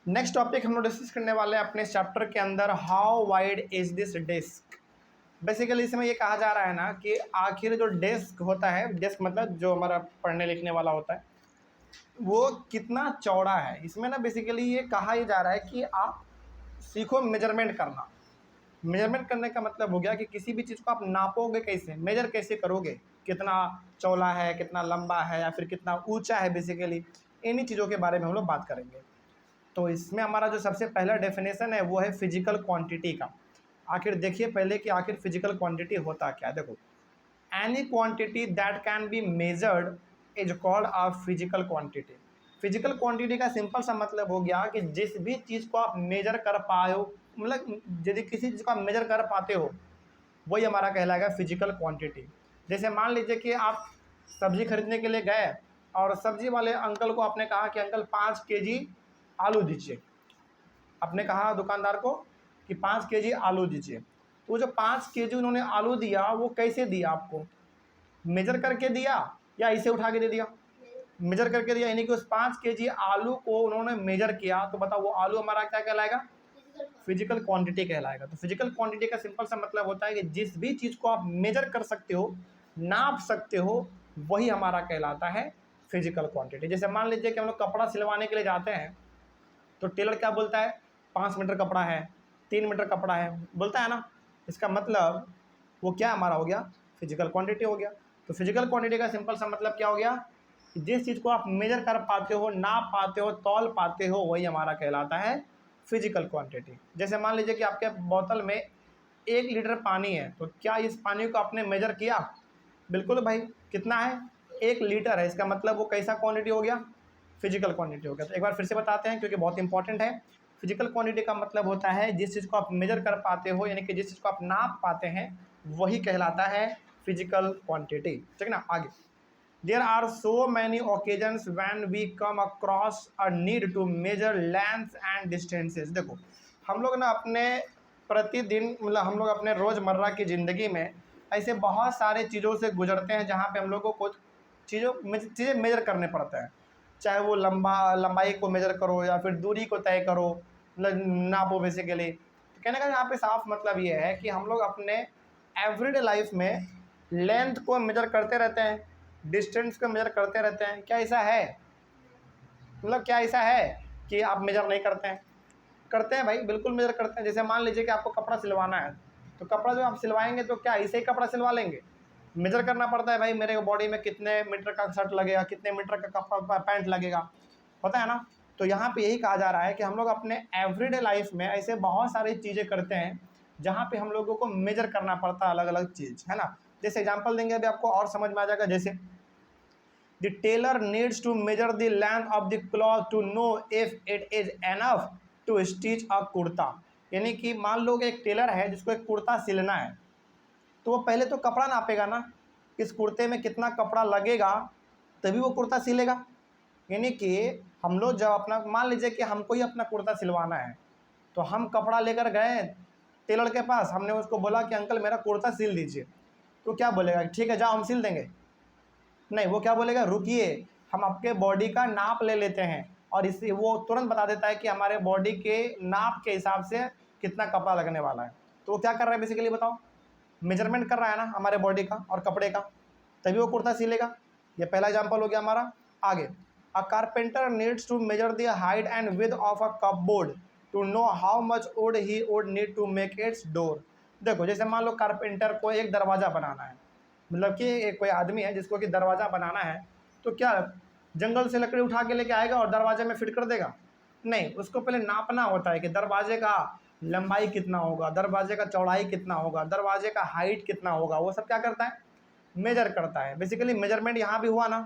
Next topic हम लोग discuss करने वाले हैं अपने चैप्टर के अंदर, how wide is this desk. Basically इसमें ये कहा जा रहा है ना कि आखिर जो डेस्क होता है, डेस्क मतलब जो हमारा पढ़ने लिखने वाला होता है, वो कितना चौड़ा है। इसमें ना बेसिकली ये कहा ही जा रहा है कि आप सीखो मेजरमेंट करना। मेजरमेंट करने का मतलब हो गया कि किसी भी चीज़ को आप नापोगे कैसे, मेजर कैसे करोगे, कितना चौड़ा है, कितना लंबा है, या फिर कितना ऊंचा है। बेसिकली इन्हीं चीज़ों के बारे में हम लोग बात करेंगे। तो इसमें हमारा जो सबसे पहला डेफिनेशन है वो है फिजिकल क्वांटिटी का। आखिर देखिए पहले कि आखिर फिजिकल क्वांटिटी होता क्या है। देखो, any quantity that can be measured is called a physical quantity. Physical quantity का सिंपल सा मतलब हो गया कि जिस भी चीज़ को आप मेजर कर पाए हो, मतलब यदि किसी चीज़ को आप मेजर कर पाते हो, वही हमारा कहलाएगा फिजिकल क्वांटिटी। जैसे मान लीजिए कि आप सब्जी खरीदने के लिए गए और सब्जी वाले अंकल को आपने कहा कि अंकल 5 kg आलू दीजिए। आपने कहा दुकानदार को कि 5 kg आलू दीजिए। तो वो जो 5 kg उन्होंने आलू दिया, वो कैसे दिया आपको? मेजर करके दिया या इसे उठा के दे दिया? मेजर करके दिया, यानी कि उस 5 kg आलू को उन्होंने मेजर किया। तो बताओ वो आलू हमारा क्या कहलाएगा? फिजिकल क्वांटिटी कहलाएगा। तो फिजिकल क्वांटिटी का सिंपल सा मतलब होता है कि जिस भी चीज़ को आप मेजर कर सकते हो, नाप सकते हो, वही हमारा कहलाता है फिजिकल क्वांटिटी। जैसे मान लीजिए कि हम लोग कपड़ा सिलवाने के लिए जाते हैं, तो टेलर क्या बोलता है? 5 मीटर कपड़ा है, 3 मीटर कपड़ा है, बोलता है ना। इसका मतलब वो क्या हमारा हो गया? फिजिकल क्वांटिटी हो गया। तो फिजिकल क्वांटिटी का सिंपल सा मतलब क्या हो गया कि जिस चीज़ को आप मेजर कर पाते हो, नाप पाते हो, तौल पाते हो, वही हमारा कहलाता है फिजिकल क्वांटिटी। जैसे मान लीजिए कि आपके बोतल में 1 लीटर पानी है, तो क्या इस पानी को आपने मेजर किया? बिल्कुल भाई, कितना है? 1 लीटर है। इसका मतलब वो कैसा क्वांटिटी हो गया? फिजिकल क्वांटिटी हो गया। तो एक बार फिर से बताते हैं क्योंकि बहुत इंपॉर्टेंट है। फिजिकल क्वांटिटी का मतलब होता है जिस चीज़ को आप मेजर कर पाते हो, यानी कि जिस चीज़ को आप नाप पाते हैं, वही कहलाता है फिजिकल क्वांटिटी। ठीक है ना। आगे, there are so many occasions when we come across a need to measure length and distances. देखो, हम लोग ना अपने प्रतिदिन, मतलब हम लोग अपने रोज़मर्रा की ज़िंदगी में ऐसे बहुत सारे चीज़ों से गुजरते हैं जहाँ पे हम लोगों को चीज़ें मेजर करने पड़ते हैं। चाहे वो लंबाई को मेजर करो या फिर दूरी को तय करो, मतलब नापो बेसिकली। तो कहने का यहाँ पे साफ मतलब ये है कि हम लोग अपने एवरीडे लाइफ में लेंथ को मेजर करते रहते हैं, डिस्टेंस को मेजर करते रहते हैं। क्या ऐसा है, मतलब क्या ऐसा है कि आप मेजर नहीं करते हैं? करते हैं भाई, बिल्कुल मेजर करते हैं। जैसे मान लीजिए कि आपको कपड़ा सिलवाना है, तो कपड़ा जो आप सिलवाएंगे तो क्या ऐसे ही कपड़ा सिलवा लेंगे? मेजर करना पड़ता है भाई, मेरे बॉडी में कितने मीटर का शर्ट लगेगा, कितने मीटर का कपड़ा पैंट लगेगा, होता है ना। तो यहाँ पे यही कहा जा रहा है कि हम लोग अपने एवरीडे लाइफ में ऐसे बहुत सारी चीज़ें करते हैं जहाँ पे हम लोगों को मेजर करना पड़ता है अलग अलग चीज़, है ना। जैसे एग्जाम्पल देंगे अभी आपको और समझ में आ जाएगा। जैसे the tailor needs to measure the length of the cloth to know if it is enough to stitch a kurta. यानी कि मान लो कि एक टेलर है जिसको एक कुर्ता सिलना है, तो वो पहले तो कपड़ा नापेगा ना, इस कुर्ते में कितना कपड़ा लगेगा, तभी वो कुर्ता सिलेगा। यानी कि हम लोग जब अपना, मान लीजिए कि हमको ही अपना कुर्ता सिलवाना है, तो हम कपड़ा लेकर गए टेलर के पास, हमने उसको बोला कि अंकल मेरा कुर्ता सिल दीजिए। तो क्या बोलेगा? ठीक है जाओ हम सिल देंगे? नहीं, वो क्या बोलेगा? रुकिए, हम आपके बॉडी का नाप ले लेते हैं, और इससे वो तुरंत बता देता है कि हमारे बॉडी के नाप के हिसाब से कितना कपड़ा लगने वाला है। तो वो क्या कर रहा है बेसिकली, बताओ? मेजरमेंट कर रहा है ना हमारे बॉडी का और कपड़े का, तभी वो कुर्ता सिलेगा। ये पहला एग्जांपल हो गया हमारा। आगे, a carpenter needs to measure the height and width of a cupboard to know how much wood he would need to make its door. देखो, जैसे मान लो कारपेंटर को एक दरवाज़ा बनाना है, मतलब कि एक कोई आदमी है जिसको कि दरवाज़ा बनाना है, तो क्या जंगल से लकड़ी उठा के लेके आएगा और दरवाजे में फिट कर देगा? नहीं, उसको पहले नापना होता है कि दरवाजे का लंबाई कितना होगा, दरवाजे का चौड़ाई कितना होगा, दरवाजे का हाइट कितना होगा, वो सब क्या करता है? मेजर करता है। बेसिकली मेजरमेंट यहाँ भी हुआ ना।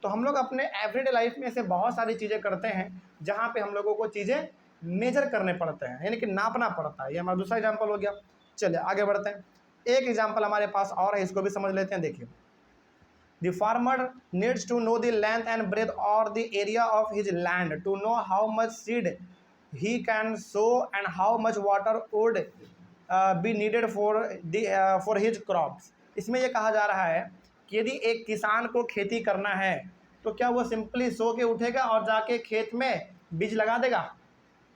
तो हम लोग अपने एवरीडे लाइफ में ऐसे बहुत सारी चीज़ें करते हैं जहाँ पे हम लोगों को चीज़ें मेजर करने पड़ते हैं, यानी कि नापना पड़ता है। ये हमारा दूसरा एग्जाम्पल हो गया। चलिए आगे बढ़ते हैं। एक एग्जाम्पल हमारे पास और है, इसको भी समझ लेते हैं। देखिए, the farmer needs to know the length and breadth और the area of his land to know how much seed he can sow and how much water would be needed for his crops. इसमें यह कहा जा रहा है कि यदि एक किसान को खेती करना है, तो क्या वो सिंपली सो के उठेगा और जाके खेत में बीज लगा देगा?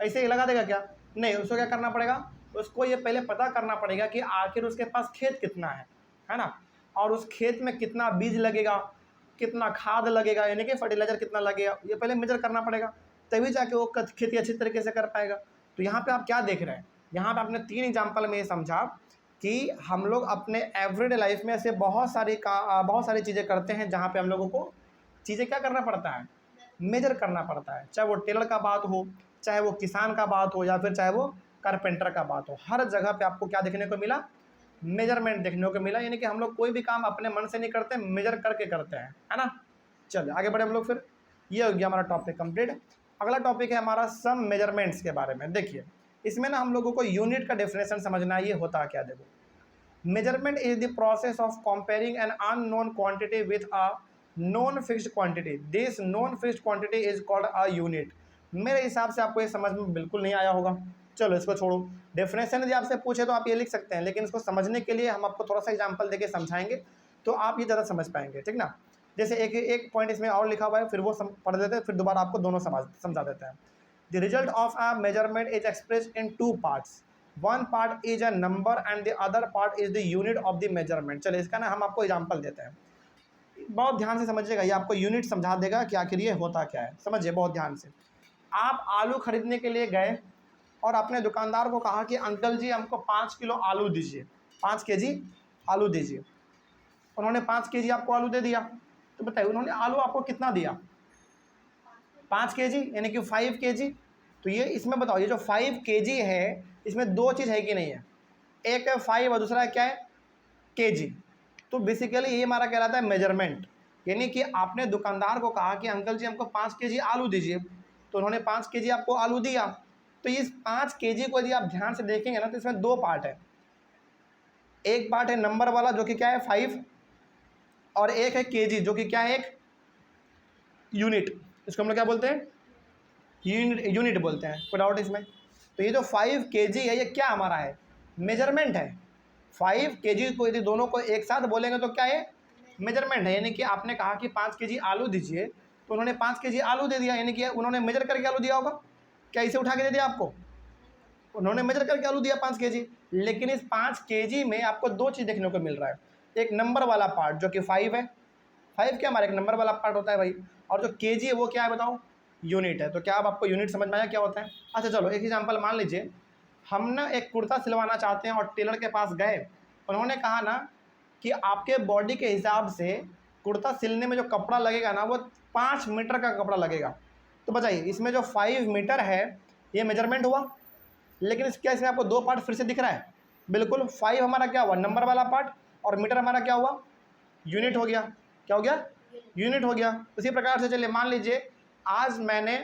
ऐसे ही लगा देगा क्या? नहीं, उसको क्या करना पड़ेगा, उसको ये पहले पता करना पड़ेगा कि आखिर उसके पास खेत कितना है ना, और उस खेत में कितना बीज लगेगा, कितना खाद लगेगा, यानी कि फर्टिलाइजर कितना लगेगा, ये पहले मेजर करना पड़ेगा, तभी जाके वो खेती अच्छी तरीके से कर पाएगा। तो यहाँ पे आप क्या देख रहे हैं, यहाँ पे आपने 3 एग्जाम्पल में ये समझा कि हम लोग अपने एवरीडे लाइफ में ऐसे बहुत सारी चीज़ें करते हैं जहाँ पे हम लोगों को चीज़ें क्या करना पड़ता है, मेजर करना पड़ता है। चाहे वो टेलर का बात हो, चाहे वो किसान का बात हो, या फिर चाहे वो कारपेंटर का बात हो, हर जगह पे आपको क्या देखने को मिला, मेजरमेंट देखने को मिला। यानी कि हम लोग कोई भी काम अपने मन से नहीं करते, मेजर करके करते हैं, है ना। चलिए आगे बढ़े हम लोग फिर। ये हो गया हमारा टॉपिक कंप्लीट। अगला टॉपिक है हमारा सम मेजरमेंट्स के बारे में। देखिए इसमें ना हम लोगों को यूनिट का डेफिनेशन समझना है, ये होता क्या। देखो, measurement is the process of comparing an unknown quantity with a non fixed quantity. This non fixed quantity is called a unit. मेरे हिसाब से आपको ये समझ में बिल्कुल नहीं आया होगा, चलो इसको छोड़ो। डेफिनेशन यदि आपसे पूछे तो आप ये लिख सकते हैं, लेकिन इसको समझने के लिए हम आपको थोड़ा सा एग्जांपल देके समझाएंगे तो आप ये ज़्यादा समझ पाएंगे, ठीक ना। जैसे एक पॉइंट इसमें और लिखा हुआ है, फिर वो पढ़ देते हैं, फिर दोबारा आपको दोनों समझा देते हैं। The result of a measurement is expressed in 2 parts. One part is a number and the other part is the unit of the measurement. चलिए इसका ना हम आपको एग्जाम्पल देते हैं, बहुत ध्यान से समझिएगा, ये आपको यूनिट समझा देगा कि आखिर ये होता क्या है। समझिए बहुत ध्यान से। आप आलू खरीदने के लिए गए और अपने दुकानदार को कहा कि अंकल जी हमको 5 किलो आलू दीजिए, 5 केजी आलू दीजिए। उन्होंने 5 केजी आपको आलू दे दिया। तो बताइए उन्होंने आलू आपको कितना दिया, 5 केजी, यानी कि 5 केजी। तो ये इसमें बताओ, ये जो 5 केजी है इसमें 2 चीज़ है कि नहीं है, एक है 5 और दूसरा क्या है, केजी। तो बेसिकली ये हमारा कहलाता है मेजरमेंट। यानी कि आपने दुकानदार को कहा कि अंकल जी हमको 5 केजी आलू दीजिए, तो उन्होंने 5 केजी आपको आलू दिया। तो इस 5 केजी को यदि आप ध्यान से देखेंगे ना तो इसमें 2 पार्ट है। एक पार्ट है नंबर वाला जो कि क्या है 5, और एक है केजी जो कि क्या है, एक यूनिट। इसको हम लोग क्या बोलते हैं, यूनिट बोलते हैं, कोई डाउट इसमें। तो ये जो 5 केजी है ये क्या हमारा है, मेजरमेंट है। 5 केजी को यदि दोनों को एक साथ बोलेंगे तो क्या है, मेजरमेंट है। यानी कि आपने कहा कि 5 केजी आलू दीजिए, तो उन्होंने 5 केजी आलू दे दिया, यानी कि उन्होंने मेजर करके आलू दिया होगा। क्या इसे उठा के दे दिया आपको, उन्होंने मेजर करके आलू दिया 5 केजी। लेकिन इस 5 केजी में आपको 2 चीज़ देखने को मिल रहा है, एक नंबर वाला पार्ट जो कि 5 है, 5 क्या हमारा एक नंबर वाला पार्ट होता है भाई, और जो केजी है वो क्या है बताओ, यूनिट है। तो क्या अब आपको यूनिट समझ में आया क्या होता है। अच्छा चलो एक एग्जांपल मान लीजिए, हम ना एक कुर्ता सिलवाना चाहते हैं और टेलर के पास गए, उन्होंने कहा ना कि आपके बॉडी के हिसाब से कुर्ता सिलने में जो कपड़ा लगेगा ना वो 5 मीटर का कपड़ा लगेगा। तो बताइए इसमें जो 5 मीटर है ये मेजरमेंट हुआ, लेकिन इसमें आपको 2 पार्ट फिर से दिख रहा है। बिल्कुल 5 हमारा क्या हुआ, नंबर वाला पार्ट, और मीटर हमारा क्या हुआ, यूनिट हो गया। क्या हो गया, यूनिट हो गया। उसी प्रकार से चलिए मान लीजिए आज मैंने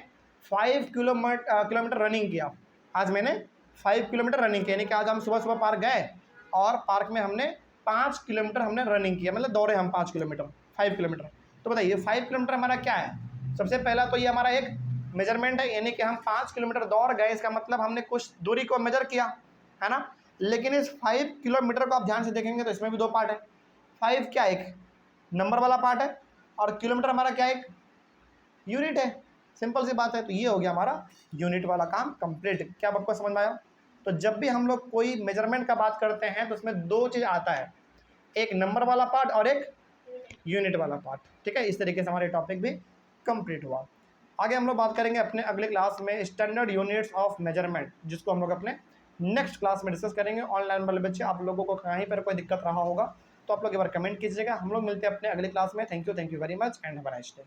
5 किलोमीटर रनिंग किया, आज मैंने 5 किलोमीटर रनिंग किया, यानी कि आज हम सुबह सुबह पार्क गए और पार्क में हमने 5 किलोमीटर हमने रनिंग किया, मतलब दौड़े हम 5 किलोमीटर, 5 किलोमीटर। तो बताइए 5 किलोमीटर हमारा क्या है, सबसे पहला तो ये हमारा एक मेजरमेंट है, यानी कि हम 5 किलोमीटर दौड़ गए, इसका मतलब हमने कुछ दूरी को मेजर किया, है ना। लेकिन इस 5 किलोमीटर को आप ध्यान से देखेंगे तो इसमें भी 2 पार्ट है। 5 क्या, एक नंबर वाला पार्ट है, और किलोमीटर हमारा क्या, एक यूनिट है। सिंपल सी बात है। तो ये हो गया हमारा यूनिट वाला काम कंप्लीट। क्या आपको समझ में आया। तो जब भी हम लोग कोई मेजरमेंट का बात करते हैं तो उसमें 2 चीज़ आता है, एक नंबर वाला पार्ट और एक यूनिट वाला पार्ट, ठीक है। इस तरीके से हमारे टॉपिक भी कंप्लीट हुआ। आगे हम लोग बात करेंगे अपने अगले क्लास में स्टैंडर्ड यूनिट्स ऑफ मेजरमेंट, जिसको हम लोग अपने नेक्स्ट क्लास में डिस्कस करेंगे। ऑनलाइन वाले बच्चे आप लोगों को कहीं पर कोई दिक्कत रहा होगा तो आप लोग एक बार कमेंट कीजिएगा। हम लोग मिलते हैं अपने अगले क्लास में। Thank you very much and have a nice day.